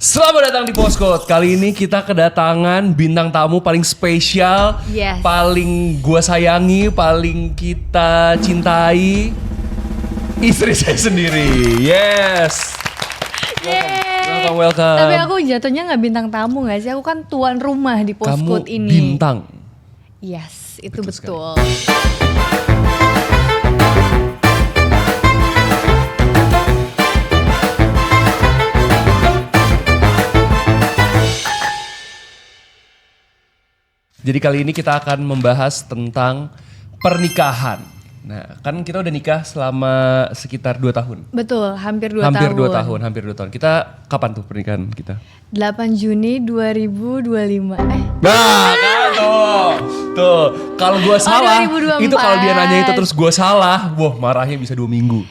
Selamat datang di Postcode. Kali ini kita kedatangan bintang tamu paling spesial, Yes. paling gua sayangi, paling kita cintai. Istri saya sendiri. Yes. Yeay. Welcome. Tapi aku jatuhnya gak bintang tamu gak sih? Aku kan tuan rumah di Postcode Kamu ini. bintang. Yes, itu Betul betul. Jadi kali ini kita akan membahas tentang pernikahan. Nah, kan kita udah nikah selama sekitar 2 tahun. Betul, hampir 2 hampir tahun. 2 tahun. Kita kapan tuh pernikahan kita? 8 Juni 2025. Nah, kan tuh. Kalau gua salah, 2024. itu kalau dia nanya itu terus gua salah, wah marahnya bisa 2 minggu.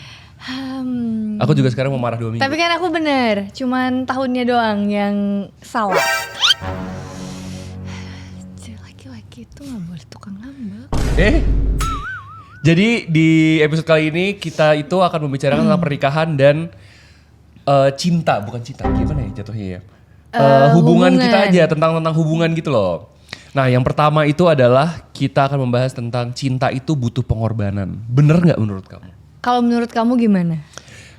Aku juga sekarang mau marah 2 minggu. Tapi kan aku bener, cuman tahunnya doang yang salah. Laki-laki itu gak boleh tukang ngambek. Jadi di episode kali ini kita itu akan membicarakan tentang pernikahan dan cinta, bukan cinta, gimana ya jatuhnya ya? Hubungan kita aja, tentang hubungan gitu loh. Nah, yang pertama itu adalah kita akan membahas tentang cinta itu butuh pengorbanan. Bener nggak menurut kamu? Kalau menurut kamu gimana?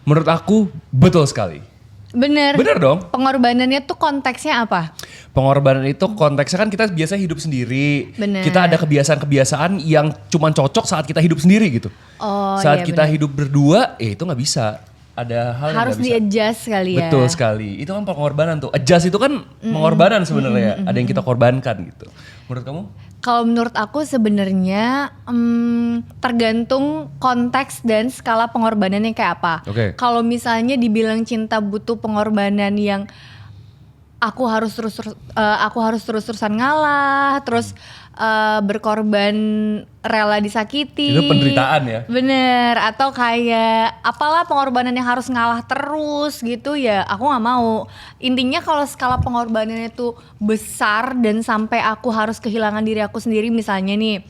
Menurut aku betul sekali. Bener. Bener dong. Pengorbanannya tuh konteksnya apa? Pengorbanan itu konteksnya kan kita biasa hidup sendiri. Bener. Kita ada kebiasaan-kebiasaan yang cuma cocok saat kita hidup sendiri gitu. Oh, saat iya kita bener. hidup berdua, itu nggak bisa. Ada hal yang Harus nggak bisa. di-adjust kali ya. Betul sekali. Itu kan pengorbanan tuh. Adjust itu kan pengorbanan sebenarnya. Ada yang kita korbankan gitu. Menurut kamu? Kalau menurut aku sebenarnya tergantung konteks dan skala pengorbanannya kayak apa. Oke. Kalau misalnya dibilang cinta butuh pengorbanan yang aku harus terus-terusan ngalah, terus berkorban rela disakiti. Itu penderitaan ya? Bener, atau kayak apalah pengorbanan yang harus ngalah terus gitu ya, aku gak mau. Intinya kalau skala pengorbanannya itu besar dan sampai aku harus kehilangan diri aku sendiri, misalnya nih,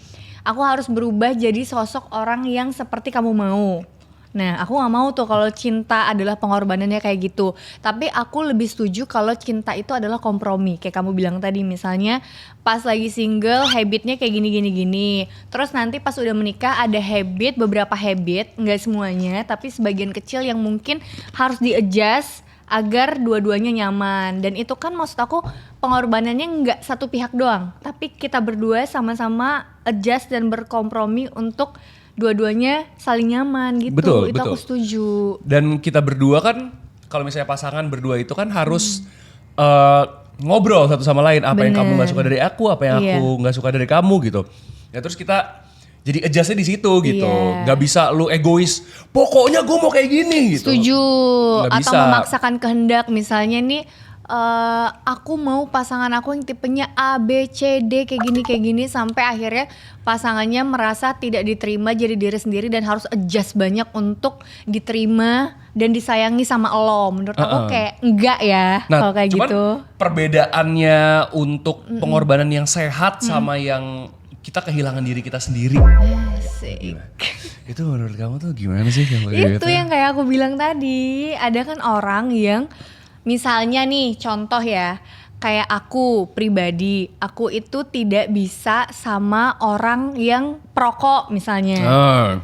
aku harus berubah jadi sosok orang yang seperti kamu mau. Nah, aku gak mau tuh kalau cinta adalah pengorbanannya kayak gitu. Tapi aku lebih setuju kalau cinta itu adalah kompromi. Kayak kamu bilang tadi, misalnya pas lagi single habitnya kayak gini. Terus nanti pas udah menikah ada beberapa habit, gak semuanya, tapi sebagian kecil yang mungkin harus di-adjust agar dua-duanya nyaman. Dan itu kan maksud aku pengorbanannya gak satu pihak doang, tapi kita berdua sama-sama adjust dan berkompromi untuk dua-duanya saling nyaman gitu. Betul, itu betul. aku setuju. Dan kita berdua kan, kalau misalnya pasangan berdua itu kan harus ngobrol satu sama lain. Apa yang kamu gak suka dari aku, apa yang aku gak suka dari kamu gitu. Ya terus kita jadi adjustnya di situ gitu. Iya. Gak bisa lu egois, pokoknya gue mau kayak gini gitu. Setuju. Nggak Atau bisa. memaksakan kehendak, misalnya nih aku mau pasangan aku yang tipenya A, B, C, D kayak gini sampai akhirnya pasangannya merasa tidak diterima jadi diri sendiri dan harus adjust banyak untuk diterima dan disayangi sama lo. Menurut aku kayak enggak ya kalau kayak cuman gitu. perbedaannya untuk pengorbanan yang sehat sama yang kita kehilangan diri kita sendiri. Asik. Itu menurut kamu tuh gimana sih? Itu yang kayak aku bilang tadi, ada kan orang yang misalnya nih contoh ya, kayak aku pribadi, aku itu tidak bisa sama orang yang perokok misalnya.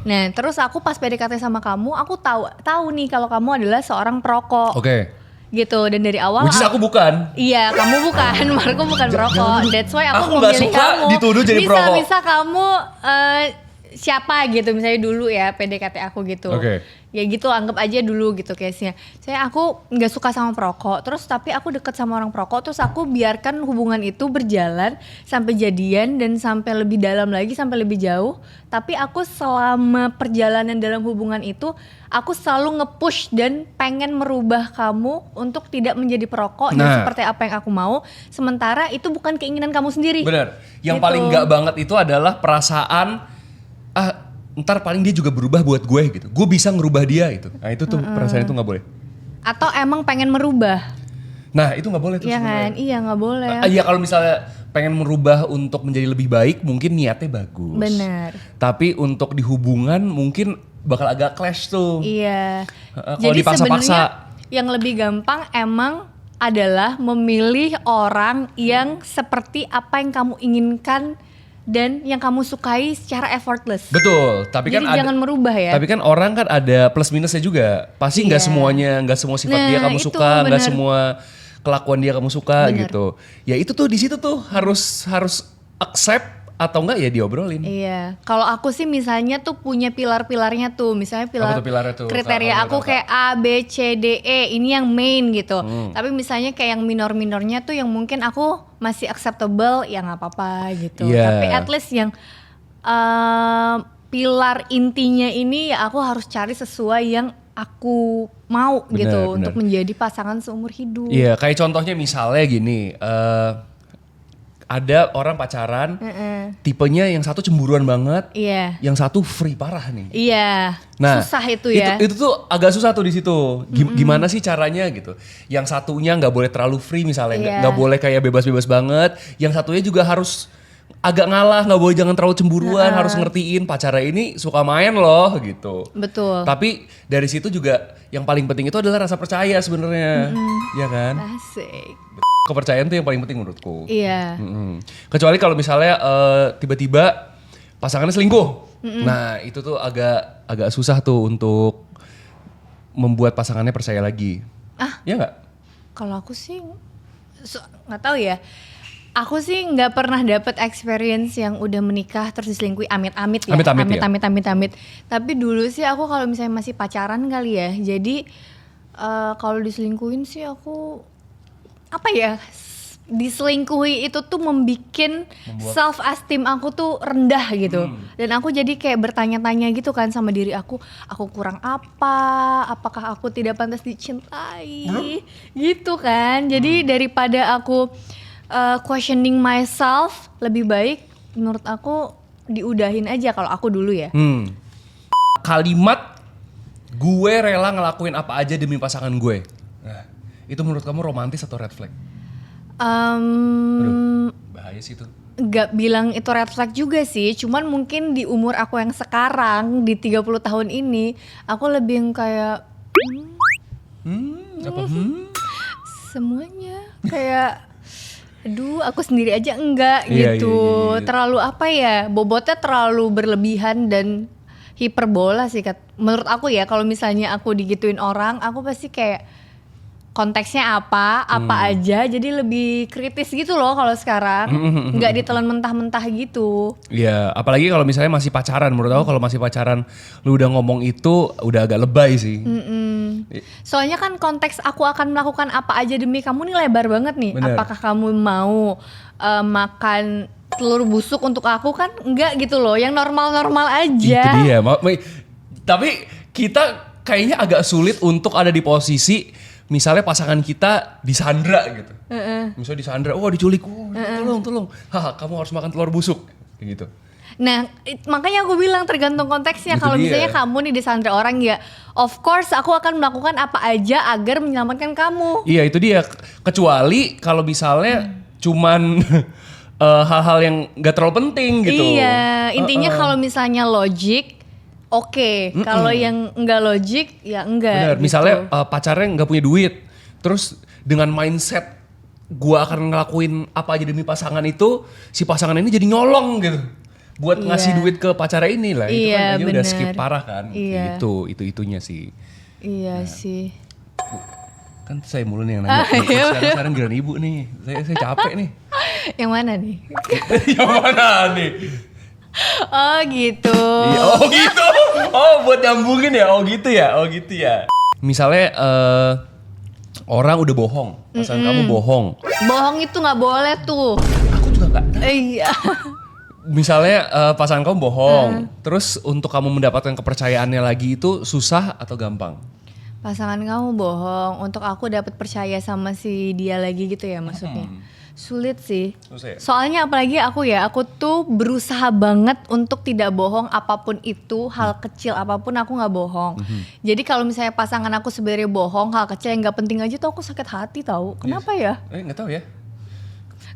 Nah terus aku pas PDKT sama kamu, aku tahu nih kalau kamu adalah seorang perokok. Oke. Gitu, dan dari awal Which is aku bukan. Iya, kamu bukan, Marco bukan perokok. That's why aku nggak memilih suka kamu. dituduh jadi perokok. Bisa kamu siapa gitu, misalnya dulu ya PDKT aku gitu. Oke. Ya gitu, anggap aja dulu gitu case-nya. Saya aku nggak suka sama perokok, terus tapi aku deket sama orang perokok, terus aku biarkan hubungan itu berjalan sampai jadian dan sampai lebih dalam lagi, sampai lebih jauh. Tapi aku selama perjalanan dalam hubungan itu, aku selalu nge-push dan pengen merubah kamu untuk tidak menjadi perokok dan seperti apa yang aku mau. Sementara itu bukan keinginan kamu sendiri. Bener. Yang Gitu. paling nggak banget itu adalah perasaan ntar paling dia juga berubah buat gue gitu. Gue bisa ngerubah dia gitu. Nah itu tuh perasaan itu nggak boleh. Atau emang pengen merubah. Nah itu nggak boleh tuh Iya sebenarnya. kan? Iya nggak boleh. Iya kalau misalnya pengen merubah untuk menjadi lebih baik, mungkin niatnya bagus. Benar. Tapi untuk di hubungan mungkin bakal agak clash tuh. Iya. Kalau Jadi dipaksa-paksa. sebenarnya yang lebih gampang emang adalah memilih orang yang seperti apa yang kamu inginkan dan yang kamu sukai secara effortless. Betul, tapi Jadi kan jangan merubah ya. Tapi kan orang kan ada plus minusnya juga. Pasti nggak Iya. semuanya, nggak semua sifat Nah, dia kamu itu suka, nggak bener. semua kelakuan dia kamu suka Bener. gitu. Ya itu tuh di situ tuh harus accept atau enggak ya diobrolin. Iya, kalau aku sih misalnya tuh punya pilar-pilarnya tuh, misalnya Apa tuh pilarnya tuh? kriteria Kalau aku kakak. kayak A, B, C, D, E, ini yang main gitu. Tapi misalnya kayak yang minor-minornya tuh yang mungkin aku masih acceptable, ya nggak apa-apa gitu. Iya. Tapi at least yang pilar intinya ini ya aku harus cari sesuai yang aku mau Bener, gitu bener. untuk menjadi pasangan seumur hidup. Iya, kayak contohnya misalnya gini, ada orang pacaran, tipenya yang satu cemburuan banget, Iya. yang satu free parah nih. Iya. Nah, Susah itu ya. Itu tuh agak susah tuh di situ. Gimana sih caranya gitu? Yang satunya nggak boleh terlalu free misalnya, Iya. nggak boleh kayak bebas-bebas banget. Yang satunya juga harus agak ngalah, nggak boleh jangan terlalu cemburuan, harus ngertiin pacarnya ini suka main loh gitu. Betul. Tapi dari situ juga yang paling penting itu adalah rasa percaya sebenarnya, ya kan? Asik. Kepercayaan tuh yang paling penting menurutku. Iya. Kecuali kalau misalnya tiba-tiba pasangannya selingkuh, nah itu tuh agak susah tuh untuk membuat pasangannya percaya lagi. Ya nggak? Kalau aku sih nggak tahu ya. Aku sih nggak pernah dapet experience yang udah menikah terus diselingkuhi amit-amit ya. Amit-amit ya? Amit-amit. Tapi dulu sih aku kalau misalnya masih pacaran kali ya. Jadi kalau diselingkuhin sih aku apa ya? Diselingkuhi itu tuh membikin self esteem aku tuh rendah gitu. Dan aku jadi kayak bertanya-tanya gitu kan sama diri aku kurang apa? Apakah aku tidak pantas dicintai? Gitu kan. Jadi daripada aku questioning myself, lebih baik menurut aku diudahin aja kalau aku dulu ya. Kalimat gue rela ngelakuin apa aja demi pasangan gue. Nah, itu menurut kamu romantis atau red flag? Aduh, bahaya sih itu. Gak bilang itu red flag juga sih, cuman mungkin di umur aku yang sekarang di 30 tahun ini aku lebih yang kayak Apa? semuanya kayak aduh aku sendiri aja enggak Iya, gitu. iya. Terlalu apa ya, bobotnya terlalu berlebihan dan hiperbola sih menurut aku ya. Kalau misalnya aku digituin orang, aku pasti kayak konteksnya apa aja, jadi lebih kritis gitu loh kalau sekarang. Nggak ditelan mentah-mentah gitu. Iya, apalagi kalau misalnya masih pacaran. Menurut aku kalau masih pacaran lu udah ngomong itu udah agak lebay sih. Soalnya kan konteks aku akan melakukan apa aja demi kamu nih lebar banget nih. Bener. Apakah kamu mau makan telur busuk untuk aku kan enggak gitu loh, yang normal-normal aja. Itu dia. Tapi kita kayaknya agak sulit untuk ada di posisi misalnya pasangan kita disandra gitu. Misalnya disandra, diculik, tolong. Haha, kamu harus makan telur busuk, kayak gitu. Nah, makanya aku bilang tergantung konteksnya. Itu Kalau dia. misalnya kamu nih disandra orang ya, of course aku akan melakukan apa aja agar menyelamatkan kamu. Iya itu dia. Kecuali kalau misalnya cuman hal-hal yang gak terlalu penting gitu. Iya, intinya kalau misalnya logik, oke. Kalau yang enggak logik, ya enggak. Bener. Gitu. Misalnya pacarnya nggak punya duit, terus dengan mindset gua akan ngelakuin apa aja demi pasangan itu, si pasangan ini jadi nyolong gitu. Buat Iya. ngasih duit ke pacarnya ini lah, itu Iya, kan aja udah bener. skip parah kan. Iya. Itunya sih. Iya sih. Kan saya mulu nih yang nanya. Sekarang giliran ibu nih. Saya capek nih. Yang mana nih? Yang mana nih? Oh gitu. Iya, oh gitu. Oh buat nyambungin ya. Oh gitu ya. Misalnya orang udah bohong, pasangan kamu bohong. Bohong itu nggak boleh tuh. Aku juga nggak. Iya. Misalnya pasangan kamu bohong, terus untuk kamu mendapatkan kepercayaannya lagi itu susah atau gampang? Pasangan kamu bohong untuk aku dapat percaya sama si dia lagi gitu ya maksudnya. Sulit sih. Susah ya? Soalnya apalagi aku tuh berusaha banget untuk tidak bohong apapun itu, hal kecil apapun aku nggak bohong. Jadi kalau misalnya pasangan aku sebenarnya bohong, hal kecil yang nggak penting aja tuh aku sakit hati tahu. Kenapa ya? Nggak tahu ya.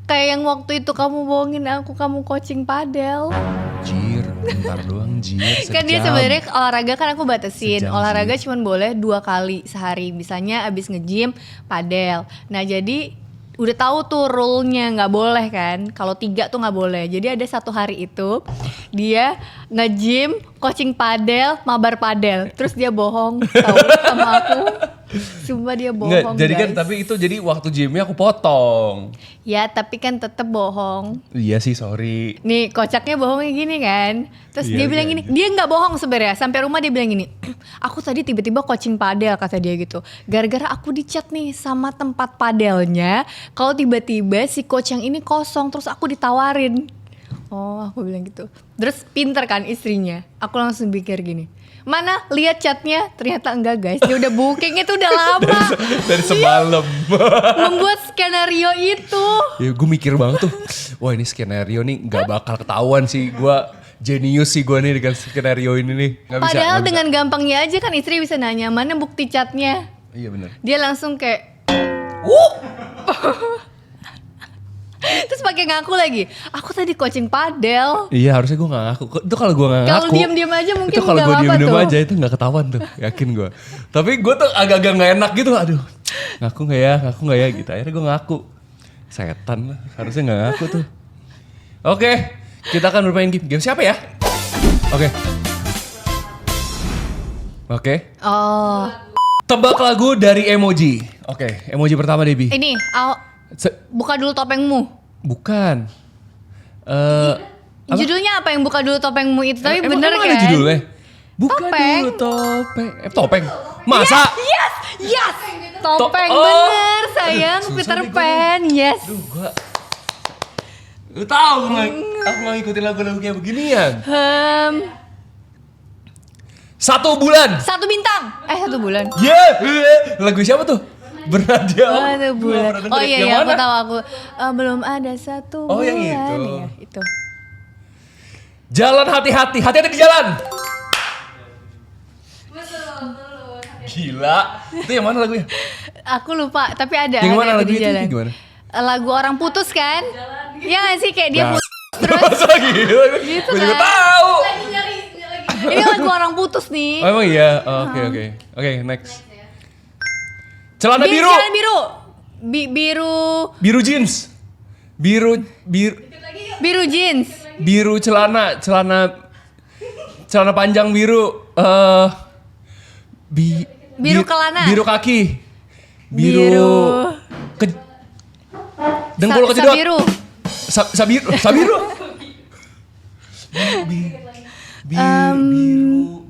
Kayak yang waktu itu kamu bohongin aku, kamu coaching padel. Jir. Bentar doang Jir, Kan dia sejam. sebenarnya olahraga kan aku batasin. Sejam, Olahraga Jir. cuma boleh 2 kali sehari. Misalnya abis nge-gym, padel. Nah jadi udah tahu tuh rule-nya nggak boleh kan. Kalau 3 tuh nggak boleh. Jadi ada 1 hari itu dia nge-gym, coaching padel, mabar padel. Terus dia bohong tahu sama aku. Sumpah dia Nggak, bohong jadi kan guys. tapi itu jadi waktu gymnya aku potong. Ya tapi kan tetep bohong. Iya sih sorry. Nih kocaknya bohongnya gini kan. Terus Iya, dia bilang iya, gini, dia nggak bohong sebenarnya. Sampai rumah dia bilang gini, aku tadi tiba-tiba coaching padel kata dia gitu. Gara-gara aku dicat nih sama tempat padelnya. Kalau tiba-tiba si coach yang ini kosong, terus aku ditawarin. Oh aku bilang gitu. Terus pinter kan istrinya. Aku langsung pikir gini, mana lihat chatnya, ternyata enggak guys. Dia udah booking itu udah lama. Dari semalam. Membuat skenario itu. Ya gue mikir banget tuh, wah ini skenario nih gak bakal ketahuan sih. Gue jenius sih gue nih dengan skenario ini nih. Gak bisa, Padahal gak bisa. dengan gampangnya aja kan istri bisa nanya, mana bukti chatnya. Iya benar. Dia langsung kayak terus pakai ngaku lagi. Aku tadi coaching padel. Iya harusnya gue gak ngaku. Itu kalau gue gak ngaku. Kalau diam-diam aja mungkin itu kalau nggak gue apa-apa diam-diam tuh. aja itu gak ketahuan tuh. Yakin gue. Tapi gue tuh agak-agak gak enak gitu. Aduh ngaku gak ya gitu. Akhirnya gue ngaku. Setan lah. Harusnya gak ngaku tuh. Oke. Kita akan bermain game. Game siapa ya? Oke. Oke. Oh, Tebak lagu dari emoji. Oke. Emoji pertama Debbie. ini buka dulu topengmu. Bukan. Apa? Judulnya apa yang buka dulu topengmu itu? Tapi Emang- bener emang kan? ada judulnya? Buka Topeng. dulu topeng. Topeng. Masa? Yes. Topeng Oh. bener sayang, Aduh, susah Peter nih gua Pan. Yes. Aduh gua. Lu tahu aku nggak ngikutin lagu-lagu kayak beginian. 1 bulan. 1 bintang. 1 bulan. Yeah. Lagu siapa tuh? Bernadya. Satu bulan. Gua nggak pernah Oh denger. iya Yang iya aku mana? tahu aku. Belum ada 1 bulan. Oh, yang itu. Iya, itu. Jalan hati-hati. Hati-hati di jalan. Gila. Itu yang mana lagunya? Aku lupa, tapi ada. Yang mana ada lagu di itu? jalan. Gimana? Lagu orang putus kan? Iya gak sih kayak dia Nah. putus terus. Masa gila? Gitu Gue juga kan. tahu. Ini lagu orang putus nih. Oh emang iya? Oh, Oke, next. Celana biru. Jalan biru. Biru Biru jeans. Biru jeans. biru celana panjang biru. Biru celana. Biru kaki. Biru. Dengkul kejedot. Sabiru. Sabiru.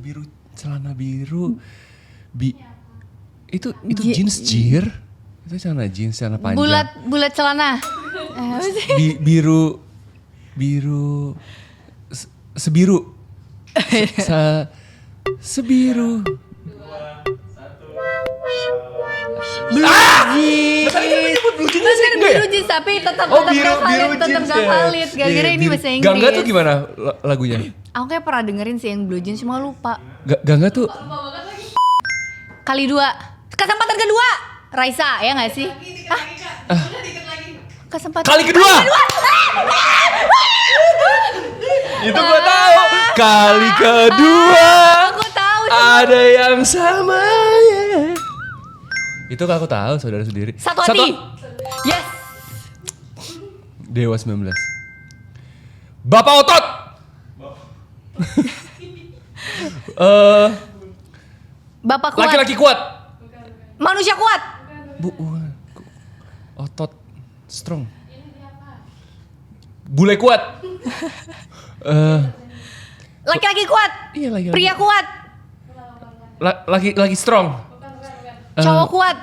Biru celana biru. Itu jeans jir. Itu celana jeans, celana panjang. Bulat celana. Apa sih? Biru sebiru. Sebiru. Blue jeans. Tadi kan menyebut blue jeans Kan sih, enggak ya? biru jeans tapi tetap Oh gak biru valid, tetap jeans gak ya. valid. Gara-gara Iya, ini biru. bahasa Inggris. Gangga tuh gimana lagunya? Aku kayak pernah dengerin sih yang blue jeans cuma lupa. Gangga tuh Kali 2. Kesempatan kedua. Raisa ya gak sih? Kesempatan kali kedua. Itu gua tahu. Kali kedua. Aku tahu. Ada yang sama ya. Itu aku tahu saudara sendiri. Satu hati. Yes. Dewa 19. Bapak otot. Bapak kuat. Laki-laki kuat. Manusia kuat. Otot strong. Bule kuat. Laki-laki kuat. Iya laki-laki. Pria kuat. Laki strong. Cowok kuat.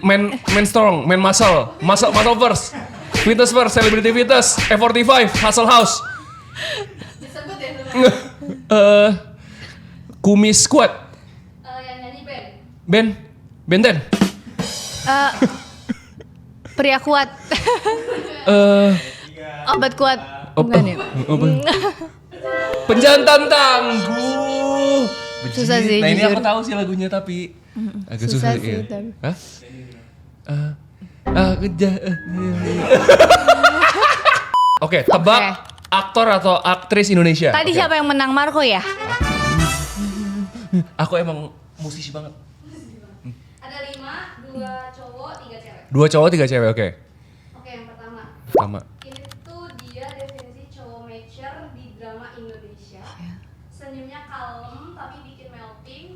Man strong, man muscle first. Fitness first, celebrity fitness, F45, Hustle House. Disebut ya. Kumis kuat. Yang nyanyi band. Benten. Pria kuat. Obat kuat. Bukan ya? Penjantan tangguh. Susah sih, Nah ini jujur. aku tahu sih lagunya tapi agak susah, Susah sih, iya. tapi. Hah? Oke, tebak aktor atau aktris Indonesia. Tadi Oke. siapa yang menang, Marco ya? Aku emang musisi banget. Ada 5, 2 cowok, 3 cewek. 2 cowok 3 cewek, oke. Oke, yang pertama. Pertama. Ini tuh dia definisi cowok mature di drama Indonesia. Senyumnya kalem tapi bikin melting.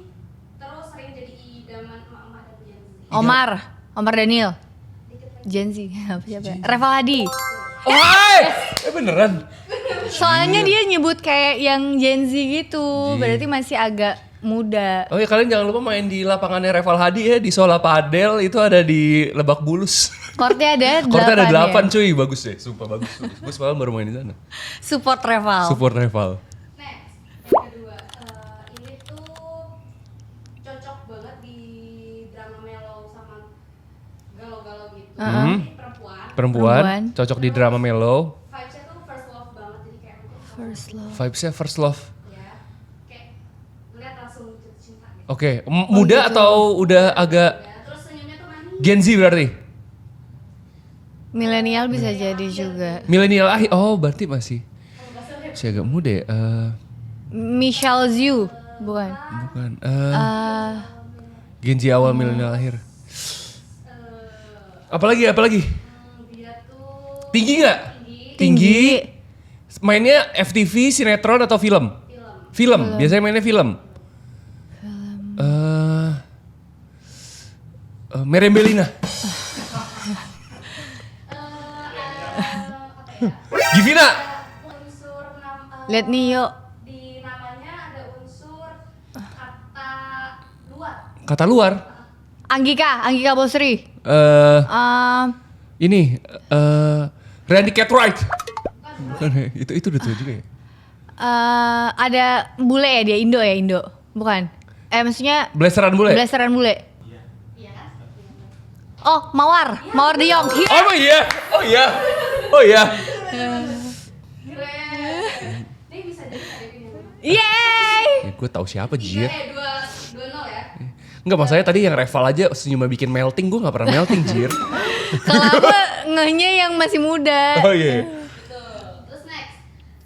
Terus sering jadi idaman emak-emak dan Gen Z. Omar Daniel. Dikit lagi. Gen Z, apa siapa? Reval Hadi. Oh, hai! Beneran? Soalnya dia nyebut kayak yang Gen Z gitu, Ji. berarti masih agak muda. Oh ya, kalian jangan lupa main di lapangannya Reval Hadi ya, di Sola Padel, itu ada di Lebak Bulus. Kortnya ada 8 Kortnya ada 8 ya? cuy, bagus deh, sumpah bagus. Gue semalam baru main di sana. Support Reval. Support Reval. Next, yang kedua. Ini tuh cocok banget di drama mellow sama galau-galau gitu. Ini perempuan. Perempuan, Perempuan. cocok di drama mellow. Vibes-nya tuh first love banget. Jadi kayak First love. Vibes-nya first love. ya, kayak ngeliat langsung jatuh cinta gitu. Oke, muda gitu. atau udah agak Ya, terus senyumnya tuh manis. Gen Z berarti? Milenial bisa jadi juga. Milenial akhir, oh berarti masih agak muda ya? Michelle Zhu, bukan? Bukan, Eh, Gen Z awal milenial akhir. Apalagi? Dia tuh Tinggi nggak? tinggi. Mainnya FTV, sinetron atau film? Film. Biasanya mainnya film. Merembelina. Givina. Unsur Lihat nih yuk. di namanya ada unsur kata luar. Kata luar. Anggika Bosri. Eh, Eh, ini Randy Cartwright. Bukan ya? Itu udah tua juga ya. ada bule ya dia Indo. Bukan. Maksudnya Blasteran bule. blasteran bule. Iya kan? Oh, Mawar De Jong. Oh iya. Oh iya. Keren. Ini bisa jadi ada pilihan. Yeay. Ya, gue tahu siapa Jir. 2-0 ya. Enggak, maksudnya tadi yang Reval aja senyumnya bikin melting, gue gak pernah melting Jir. Kalau aku ngehnya yang masih muda. Oh iya. Tuh. Terus next.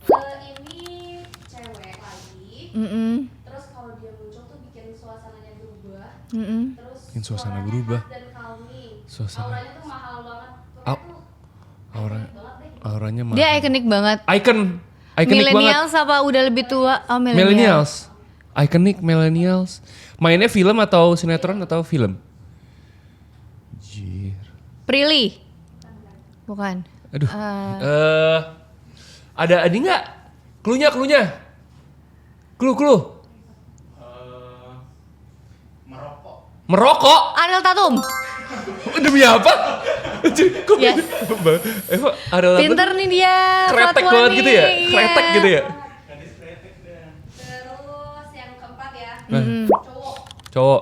Ini cewek lagi. Terus kalau dia muncul tuh bikin suasananya berubah. Terus Bikin suasana suaranya berubah. khas dan calming. Suasana. Auranya tuh mahal banget. Au. Pokoknya tuh Aura, banget deh. auranya mah. Dia ikonik banget. Iconic banget. Millennials apa udah lebih tua? Oh, millennials. Millennials. Iconic millennials. Mainnya film atau sinetron atau film? Jir. Prilly. Bukan. Aduh. Ada ini nggak? Clue-nya. Clue. Merokok. Ariel Tatum. Demi apa? Kok Yes. Eva ada apa? Pinter nih dia. Kretek Fatwa banget nih. gitu ya? Iya. Kretek gitu ya? Terus yang keempat ya. Nah. Cowok. Cowok.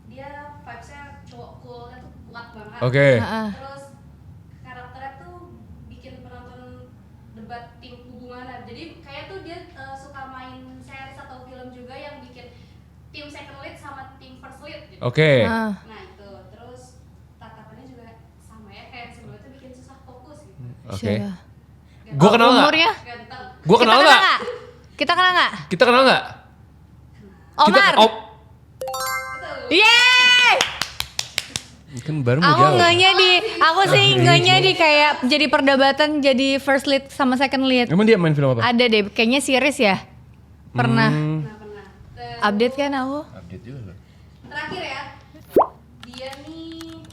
Dia vibes-nya cowok coolnya tuh kuat banget. Oke. Terus karakternya tuh bikin penonton debat tim hubungan. Jadi kayak tuh dia suka main series atau film juga yang bikin tim second lead sama tim first lead gitu. Oke. Ah. Nah itu, terus tatapannya juga sama ya kayak sebelumnya tuh bikin susah fokus gitu. Oke. Siapa? Gua kenal nggak? Umurnya? Ganteng. Gua kenal nggak? Kita kenal nggak? Kita kenal nggak? Omar. Yeay. Kan baru mau Aku jawab. ngehnya aku sih ngehnya di kayak jadi perdebatan jadi first lead sama second lead. Emang dia main film apa? Ada deh, kayaknya series ya. Pernah. Nah pernah. Update kan aku? Update juga loh. Terakhir ya, dia nih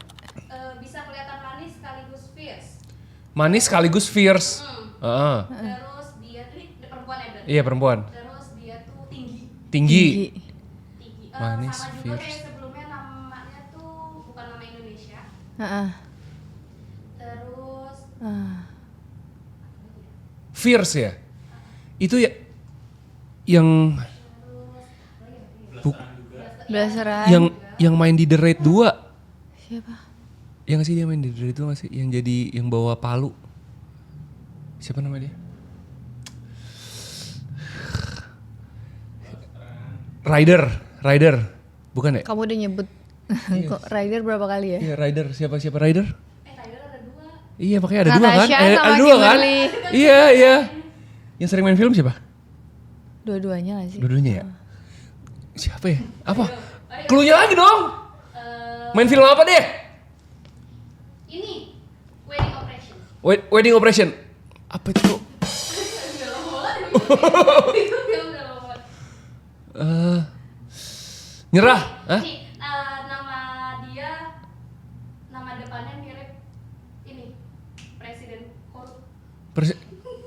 bisa kelihatan manis sekaligus fierce. Manis sekaligus fierce. Heeh. Terus dia tuh perempuan ya berarti. Iya perempuan. Terus dia tuh tinggi. Tinggi. Manis, Manis, sama juga fierce. kayak sebelumnya namanya tuh bukan nama Indonesia. Heeh. Terus Fierce ya? Itu ya yang Blasteran. yang main di The Raid 2. Siapa? Yang sih dia main di The Raid 2 nggak sih? Yang jadi yang bawa palu. Siapa namanya dia? Rider. Bukan ya? Kamu udah nyebut kok Rider berapa kali ya? Iya, Rider. Siapa Rider? Rider ada 2. Iya, makanya ada dua kan? Natasha Ada sama dua kan? Kimberly. Iya. Yang sering main film siapa? Dua-duanya gak sih? Dua-duanya ya? Siapa ya? Apa? Cluenya lagi dong! Main film apa deh? Ini Wedding Operation. Wedding Operation. Apa itu? Udah lama banget. Itu film udah lama banget. Nyerah? Hah? Nama dia, nama depannya mirip ini presiden korup.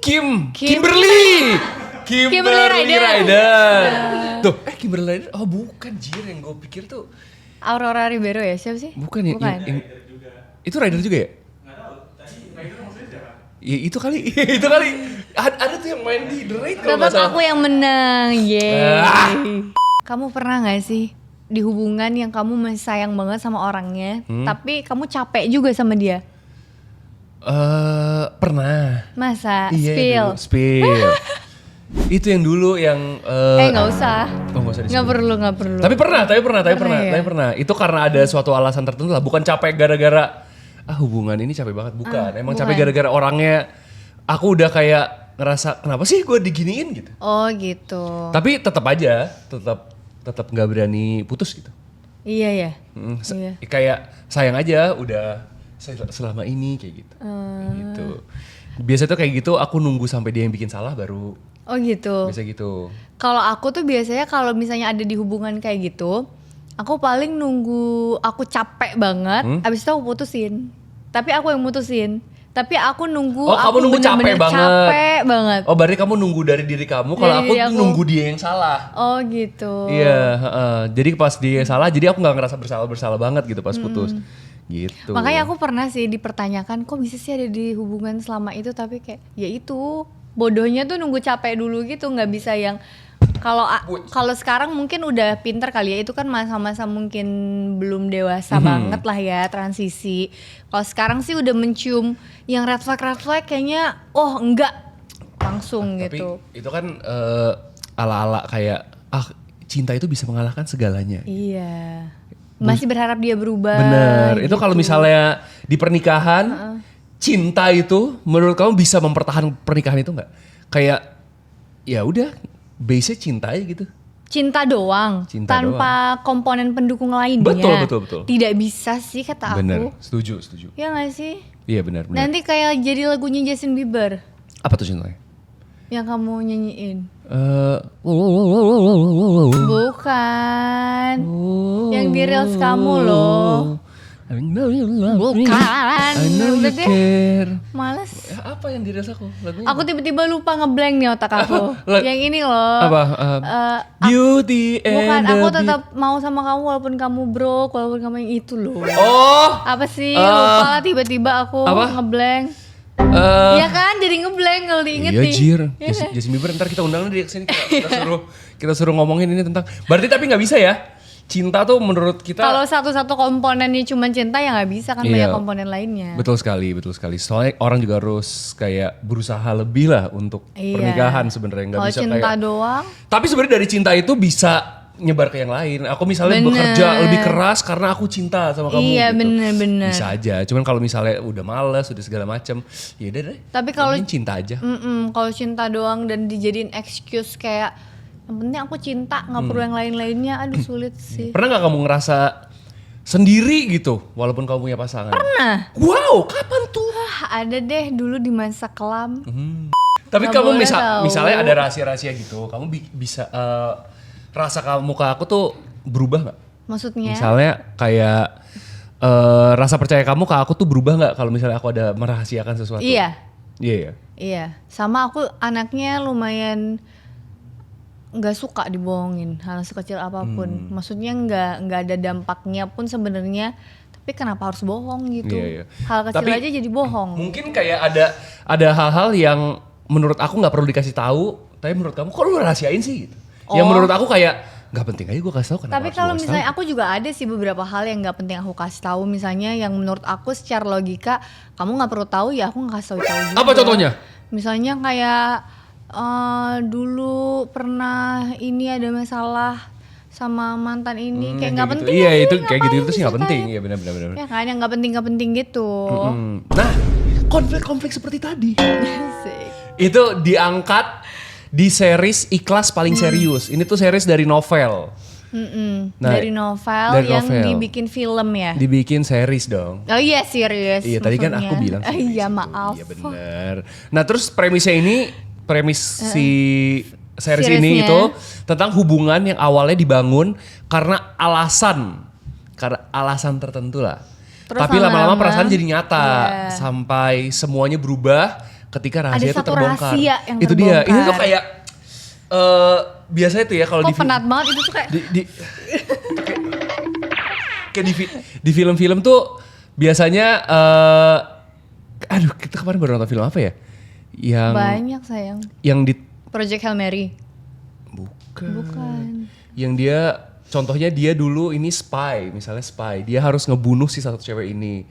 Kimberly Kimberly Ryder. Tuh, Kimberly Ryder. Oh, bukan Jir, yang gue pikir tuh. Aurora Ribeiro ya, siapa sih? Bukan ya. Itu Ryder juga ya? Nggak tahu. Tadi Ryder maksudnya siapa? Ya itu kali. Itu kali. Ada tuh yang main di The Raid kalau nggak Tetap salah. aku yang menang. Yeay. Kamu pernah gak sih di hubungan yang kamu masih sayang banget sama orangnya, tapi kamu capek juga sama dia? Pernah. Masa? Iya, Spill. dulu, spill. Itu yang dulu yang Nggak usah. Oh, nggak usah disebut. Nggak perlu. Tapi pernah. Ya? Itu karena ada suatu alasan tertentu lah. Bukan capek gara-gara hubungan ini capek banget. Bukan. Emang bukan. capek gara-gara orangnya. Aku udah kayak ngerasa kenapa sih gue diginiin gitu. Oh gitu. Tapi tetap aja, tetap nggak berani putus gitu. Iya ya. Iya. Kayak sayang aja udah selama ini kayak gitu. Gitu. Biasa tuh kayak gitu aku nunggu sampai dia yang bikin salah baru. Oh gitu. Biasa gitu. Kalau aku tuh biasanya kalau misalnya ada di hubungan kayak gitu, aku paling nunggu aku capek banget, abis itu aku putusin. Tapi aku yang mutusin. Tapi aku nunggu. Oh, kamu nunggu bener-bener capek banget. Oh, berarti kamu nunggu dari diri kamu. Kalau Dari aku diri tuh aku. nunggu dia yang salah. Oh gitu. Iya, jadi pas dia salah, jadi aku nggak ngerasa bersalah banget gitu pas putus. Gitu. Makanya aku pernah sih dipertanyakan, kok bisa sih ada di hubungan selama itu, tapi kayak ya itu bodohnya tuh nunggu capek dulu gitu, nggak bisa yang kalau sekarang mungkin udah pinter kali ya, itu kan masa-masa mungkin belum dewasa banget lah ya, transisi. Kalau sekarang sih udah mencium yang red flag kayaknya enggak langsung Tapi gitu. itu kan ala-ala kayak cinta itu bisa mengalahkan segalanya. Iya. Masih berharap dia berubah. Bener. Itu gitu. kalau misalnya di pernikahan cinta itu menurut kamu bisa mempertahankan pernikahan itu nggak? Kayak ya udah base-nya cinta aja gitu. Cinta doang, Cinta tanpa komponen pendukung lainnya. Betul. Tidak bisa sih kata Bener. aku. Setuju. Ya nggak sih? Iya benar. Nanti kayak jadi lagunya Justin Bieber Apa tuh cintanya? yang kamu nyanyiin. Eh, Bukan. Yang di reels kamu loh. I know you love me. Bukan. I know you Udah deh. care. Males. Ya, apa yang dirasaku lagunya? Aku tiba-tiba lupa ngeblank nih otak aku. Lag- Yang ini loh. Apa? Beauty and Bukan, the aku Beast. tetap mau sama kamu walaupun kamu broke, walaupun kamu yang itu loh. Oh. Apa sih? Lupa lah tiba-tiba aku Apa? ngeblank. Iya kan, jadi ngeblank kalau diinget Iya nih. Jir, Iya kan? Justin Bieber ntar kita undang dia kesini kita suruh ngomongin ini tentang. Berarti tapi nggak bisa ya? Cinta tuh menurut kita. Kalau satu-satu komponennya cuma cinta ya nggak bisa kan, Iya. banyak komponen lainnya. Betul sekali. Soalnya orang juga harus kayak berusaha lebih lah untuk Iya. pernikahan sebenarnya nggak Kalau bisa cinta kayak. doang, Tapi sebenarnya dari cinta itu bisa nyebar ke yang lain. Aku misalnya Bener. bekerja lebih keras karena aku cinta sama kamu. Iya, gitu. bener. Bisa aja. Cuman kalau misalnya udah males, udah segala macam, ya udah deh. Tapi kalau- yang penting cinta aja. kalau cinta doang dan dijadiin excuse kayak yang penting aku cinta, nggak perlu yang lain-lainnya, aduh sulit sih. Pernah nggak kamu ngerasa sendiri gitu, walaupun kamu punya pasangan? Pernah. Wow, kapan tuh? Ada deh dulu di masa kelam. Tapi Nggak kamu boleh tahu. misalnya ada rahasia-rahasia gitu, kamu bisa rasa kamu ke aku tuh berubah nggak? Maksudnya? Misalnya kayak rasa percaya kamu ke aku tuh berubah nggak kalau misalnya aku ada merahasiakan sesuatu? Iya. Iya ya. Iya, sama aku anaknya lumayan nggak suka dibohongin hal sekecil apapun. Maksudnya nggak ada dampaknya pun sebenarnya, tapi kenapa harus bohong gitu? Iya. Hal kecil Tapi aja jadi bohong. Mungkin kayak ada hal-hal yang menurut aku nggak perlu dikasih tahu, tapi menurut kamu kok lu rahasiain sih gitu. Yang menurut aku kayak nggak penting aja gue kasih tahu kenapa. Tapi harus kalau gua kasih misalnya tahu? aku juga ada sih beberapa hal yang nggak penting aku kasih tahu. Misalnya yang menurut aku secara logika kamu nggak perlu tahu ya, aku nggak kasih tahu juga. Apa contohnya? Misalnya kayak dulu pernah ini ada masalah sama mantan ini, kayak nggak gitu. penting. Iya ya itu sih, kayak gitu ngapain itu sih nggak ceritain? penting. Iya benar. Ya kan yang nggak penting gitu. Nah konflik-konflik seperti tadi Asik. itu diangkat di series Ikhlas Paling Serius. Ini tuh series dari novel. Nah, dari novel dari yang novel. dibikin film ya. Dibikin series dong. Oh iya serius. Iya tadi kan aku maksudnya. bilang series. Iya maaf. Iya benar. Nah terus premisnya ini, premis si series Seriesnya. ini itu tentang hubungan yang awalnya dibangun karena alasan tertentu lah. Terus Tapi lama-lama lama-lama, perasaan jadi nyata iya. sampai semuanya berubah ketika rahasia itu satu terbongkar. rahasia yang Itu dia. Ini tuh terbongkar. kayak biasanya tuh ya kalau Kok penat banget itu tuh kayak. kayak di film-film tuh biasanya aduh kita kemarin baru nonton film apa ya? Banyak sayang. Yang di Project Hail Mary. bukan. Yang dia contohnya dia dulu ini spy, misalnya spy. Dia harus ngebunuh si satu cewek ini.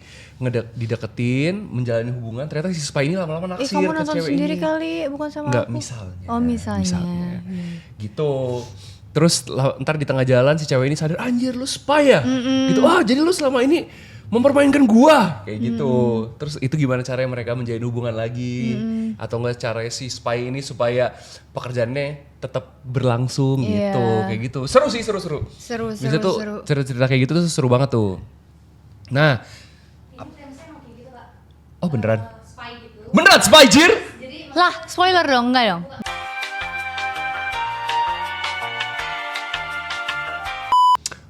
Dideketin, menjalani hubungan, ternyata si spy ini lama-lama naksir Kamu ke nonton cewek sendiri ini. kali, bukan sama Enggak, aku. misalnya. Oh misalnya. Gitu. Terus ntar di tengah jalan si cewek ini sadar, anjir lu spy ya? Gitu, jadi lu selama ini mempermainkan gua. Kayak gitu. Terus itu gimana caranya mereka menjalin hubungan lagi? Atau enggak caranya si spy ini supaya pekerjaannya tetap berlangsung Iya. gitu. Kayak gitu. Seru sih, seru. Biasanya tuh Seru. cerita-cerita kayak gitu tuh seru banget tuh. Nah, Ini premisnya emang kayak gitu kak. oh beneran? Spy gitu. Beneran spy, Jir? Jadi Lah, spoiler dong, enggak dong?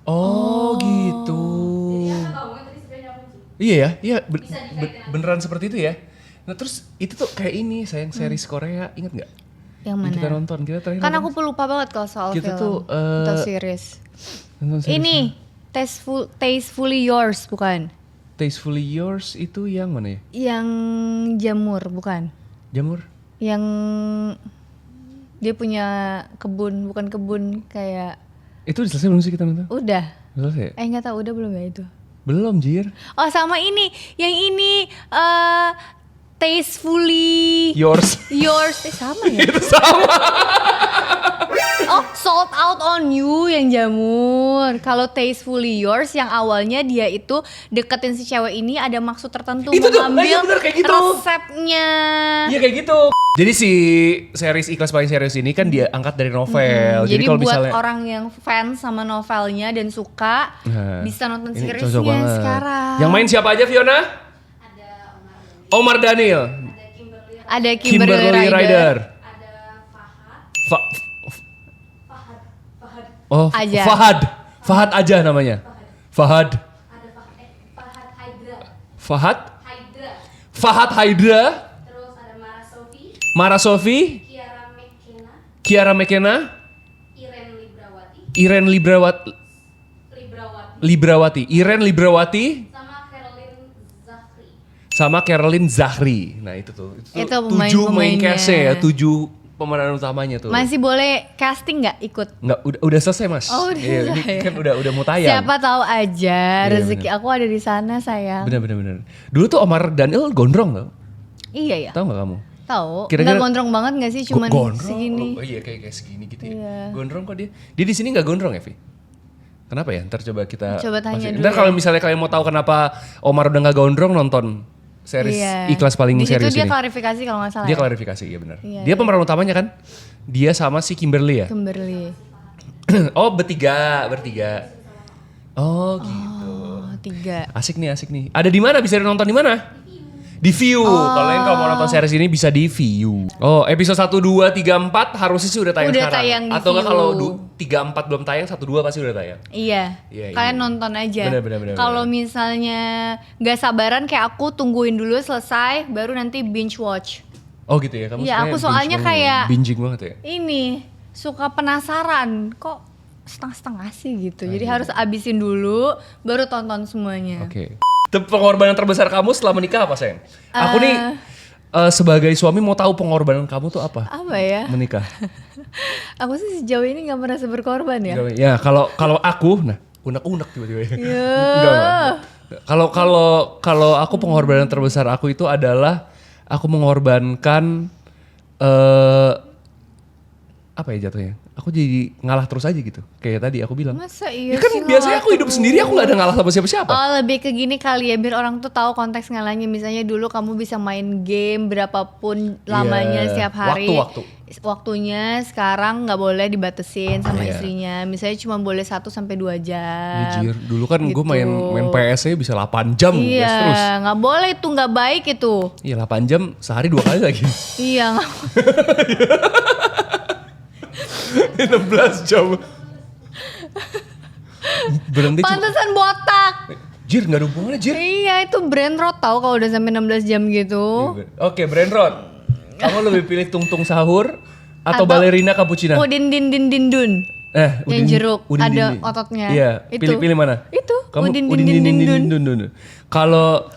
Oh, gitu. Kakak tahu kan tadi sebenarnya apa sih? Iya ya, iya Bisa dikaitin aja. beneran seperti itu ya. Nah terus itu tuh kayak ini sayang series Korea, inget nggak? Yang Yang kita mana? nonton, kita terakhir Kan nonton. aku lupa banget kalau soal Kita film tuh, atau series. Nonton series Ini Tastefully Yours bukan? Tastefully Yours itu yang mana ya? Yang jamur bukan? Jamur? Yang dia punya kebun, bukan kebun kayak Itu udah selesai belum sih kita nonton? udah. Udah selesai? Nggak tahu udah belum ya itu. Belum, Jir. Oh sama ini, yang ini Tastefully Yours. Yours, sama ya? Itu sama. Oh, Sold Out on You yang jamur. Kalau Tastefully Yours yang awalnya dia itu deketin si cewek ini ada maksud tertentu Itu tuh, mengambil iya bener, kayak gitu. resepnya. Iya kayak gitu. Jadi si series Ikhlas Paling Serius ini kan dia angkat dari novel. Jadi kalau buat misalnya orang yang fans sama novelnya dan suka Nah, bisa nonton ini cocok seriesnya banget. sekarang. Yang main siapa aja Fiona? Ada Omar Daniel. ada Kimberly, Ada Kimberly Ryder. ada Fahad, Fa- Fahad, Fahad, oh, Aja. Fahad aja namanya. Fahad. ada Fahad Hydra, Fahad. Hydra. Fahad Hydra. Terus ada Mara Sofi, Mara Sofi. Kiara McKenna, Kiara McKenna. Iren Librawati, Iren Librawati. Iren Librawati. sama Caroline Zahri. Sama Caroline Zahri. Nah itu tuh. Itu 7 main pemain-pemainnya. cast ya. 7 pemeran utamanya tuh. Masih boleh casting nggak ikut? Nggak, udah selesai mas. Oh, udah Iya, ini selesai. kan udah mau tayang. Siapa tahu aja Iya, rezeki aku ada di sana sayang. Bener. Dulu tuh Omar Daniel gondrong tau. Iya ya. Tahu nggak kamu? Tahu. Kira-kira- Nggak gondrong banget nggak sih? Cuman Gondrong. segini. Oh iya kayak segini gitu ya. Iya. Gondrong kok dia. Dia di sini nggak gondrong ya, Vi? Kenapa ya? Ntar coba kita. Coba tanya dulu Ntar ya. kalau misalnya kalian mau tahu kenapa Omar udah nggak gondrong, nonton series Iya. Ikhlas Paling di situ Serius dia ini. klarifikasi kalau nggak salah. Dia ya? klarifikasi, iya benar. Iya, Dia pemeran utamanya kan? Dia sama si Kimberly ya? Kimberly. Oh bertiga. Oh gitu. Oh, 3. Asik nih. Ada di mana? Bisa nonton di mana? Di View. Kalau mau nonton series ini bisa di View. Oh, episode 1 2 3 4 harusnya sih udah tayang Udah sekarang. tayang di Atau enggak View. kalau 3 4 belum tayang, 1 2 pasti udah tayang. Iya. Iya, Kalian iya. nonton aja. Bener. Kalau misalnya nggak sabaran kayak aku tungguin dulu selesai baru nanti binge watch. Oh gitu ya. Kamu Iya, aku soalnya kayak- binging banget ya. Ini suka penasaran kok setengah-setengah sih gitu. Jadi iya. harus abisin dulu baru tonton semuanya. Oke. Pengorbanan terbesar kamu setelah menikah apa, sayang? Aku nih sebagai suami mau tahu pengorbanan kamu tuh apa? Apa ya? Menikah. Aku sih sejauh ini nggak merasa berkorban ya. Ya, kalau aku nah unek-unek tiba-tiba. Ya. Enggak. Kalau aku pengorbanan terbesar aku itu adalah aku mengorbankan apa ya jatuhnya? Aku jadi ngalah terus aja gitu. Kayak tadi aku bilang. Masa iya Ya kan sih biasanya ngalah aku hidup sendiri, aku gak ada ngalah sama siapa-siapa. Oh lebih ke gini kali ya, biar orang tuh tahu konteks ngalahnya. Misalnya dulu kamu bisa main game berapapun lamanya setiap hari. Waktunya sekarang nggak boleh dibatesin sama istrinya. Misalnya cuma boleh 1-2 jam. Anjir, dulu kan gue Gitu. main PS-nya bisa 8 jam terus. Iya, nggak boleh itu, nggak baik itu. Iya 8 jam sehari 2 kali lagi. Iya, nggak 16 jam. Berhenti cuma. pantesan botak. Jir, gak ada hubungannya Jir. Iya, itu brain rot tau kalau udah sampai 16 jam gitu. Oke, brain rot. Kamu lebih pilih tungtung sahur atau balerina cappuccino? Udin din din din dun. Yang jeruk, ada ototnya. Iya, Itu. pilih mana? Itu, Kamu udin din din din dun. Kalau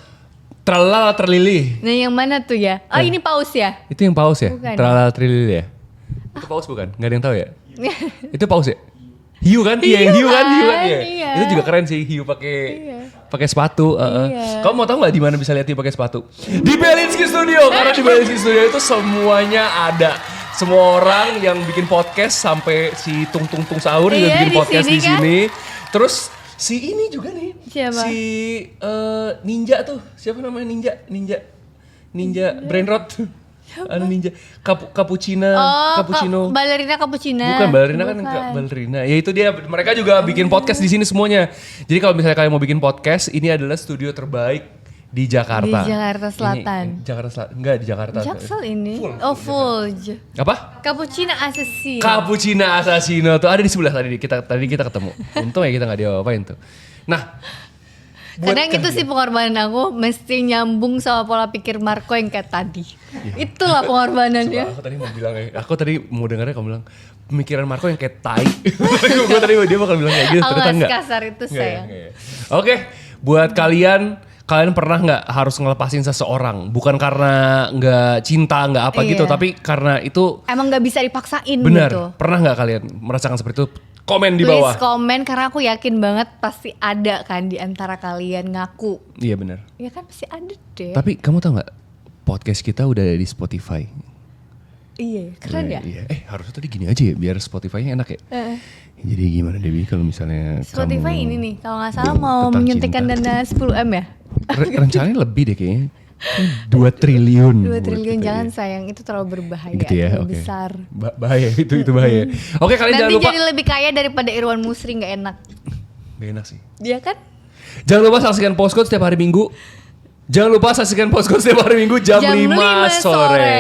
tralala terlilih. Nah yang mana tuh ya? Oh ini paus ya? Itu yang paus ya? Bukan. Tralala terlilih ya? Itu paus bukan? Gak ada yang tahu ya? Itu paus ya? Hiu kan? Iya, yang hiu kan? Iya. Itu juga keren sih, hiu pakai sepatu. Iya. Kamu mau tahu nggak di mana bisa lihat hiu pakai sepatu? Di Belinsky Studio, karena di Belinsky Studio itu semuanya ada. Semua orang yang bikin podcast sampai si Tung Sahur juga Iya, bikin di podcast sini di kan? sini. Terus si ini juga nih. Siapa? Si Ninja tuh. Siapa namanya Ninja Brainrot. Anu Ninja Cappuccino. Balerina cappuccino. Bukan balerina kan balerina. Ya itu dia, mereka juga bikin podcast di sini semuanya. Jadi kalau misalnya kalian mau bikin podcast, ini adalah studio terbaik di Jakarta. Di Jakarta Selatan. Jakarta Selatan. Enggak di Jakarta. Jaksel ini. Full. Apa? Cappuccino Assassin. Cappuccino Assassino tuh ada di sebelah tadi kita ketemu. Untung ya kita nggak diapa-apain tuh. Nah, Kadang itu sih pengorbanan aku mesti nyambung sama pola pikir Marco yang kayak tadi. Itulah pengorbanannya. Aku tadi mau dengarnya kamu bilang pemikiran Marco yang kayak tai. Gue tadi dia bakal bilang kayak gitu, Aku ternyata gak enggak. sekasar itu sayang. Oke, buat kalian pernah nggak harus ngelepasin seseorang? Bukan karena nggak cinta, nggak apa gitu, tapi karena itu Emang gak bisa dipaksain benar. gitu. Pernah nggak kalian merasakan seperti itu? Komen di Please bawah. komen karena aku yakin banget pasti ada kan di antara kalian ngaku. Iya benar. Ya kan pasti ada deh. Tapi kamu tahu nggak? Podcast kita udah ada di Spotify. Iya, keren ya. Iya. Harusnya tadi gini aja ya, biar Spotify-nya enak ya. Jadi gimana Debbie kalau misalnya Spotify kamu ini nih, kalau nggak salah mau tentang menyuntikkan cinta. dana 10M ya? Rencananya lebih deh kayaknya. 2 triliun. 2 buat triliun kita, jangan ya. sayang, itu terlalu berbahaya, Gitu ya, terlalu oke. besar. Bahaya itu bahaya. Oke, kalian jangan Nanti lupa. jadi lebih kaya daripada Irwan Musri, nggak enak. Gak enak sih. Dia kan? Jangan lupa saksikan Postcode setiap hari Minggu. Jangan lupa saksikan Postcode setiap hari Minggu jam 5 sore.